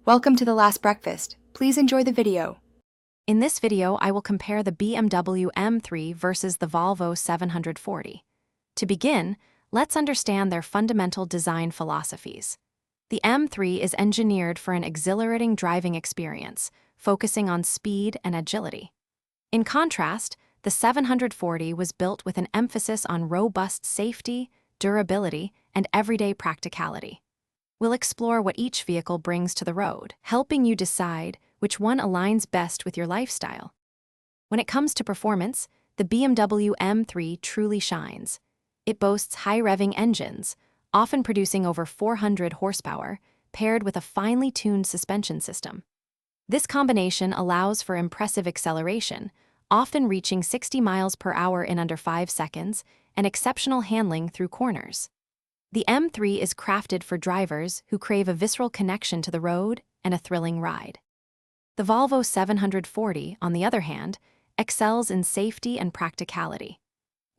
Welcome to The Last Breakfast. Please enjoy the video. In this video, I will compare the BMW M3 versus the Volvo 740. To begin, let's understand their fundamental design philosophies. The M3 is engineered for an exhilarating driving experience, focusing on speed and agility. In contrast, the 740 was built with an emphasis on robust safety, durability, and everyday practicality. We'll explore what each vehicle brings to the road, helping you decide which one aligns best with your lifestyle. When it comes to performance, the BMW M3 truly shines. It boasts high-revving engines, often producing over 400 horsepower, paired with a finely tuned suspension system. This combination allows for impressive acceleration, often reaching 60 miles per hour in under 5 seconds, and exceptional handling through corners. The M3 is crafted for drivers who crave a visceral connection to the road and a thrilling ride. The Volvo 740, on the other hand, excels in safety and practicality.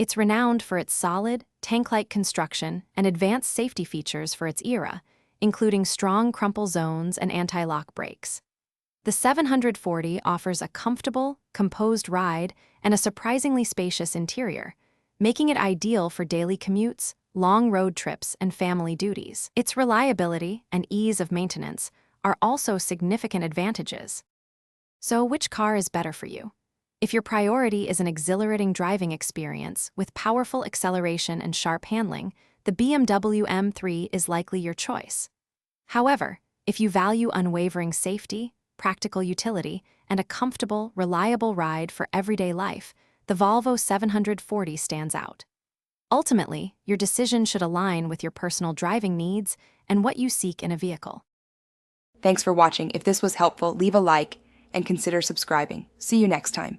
It's renowned for its solid, tank-like construction and advanced safety features for its era, including strong crumple zones and anti-lock brakes. The 740 offers a comfortable, composed ride and a surprisingly spacious interior, making it ideal for daily commutes, long road trips, and family duties. Its reliability and ease of maintenance are also significant advantages. So, which car is better for you? If your priority is an exhilarating driving experience with powerful acceleration and sharp handling, the BMW M3 is likely your choice. However, if you value unwavering safety, practical utility, and a comfortable, reliable ride for everyday life, the Volvo 740 stands out. Ultimately, your decision should align with your personal driving needs and what you seek in a vehicle. Thanks for watching. If this was helpful, leave a like and consider subscribing. See you next time.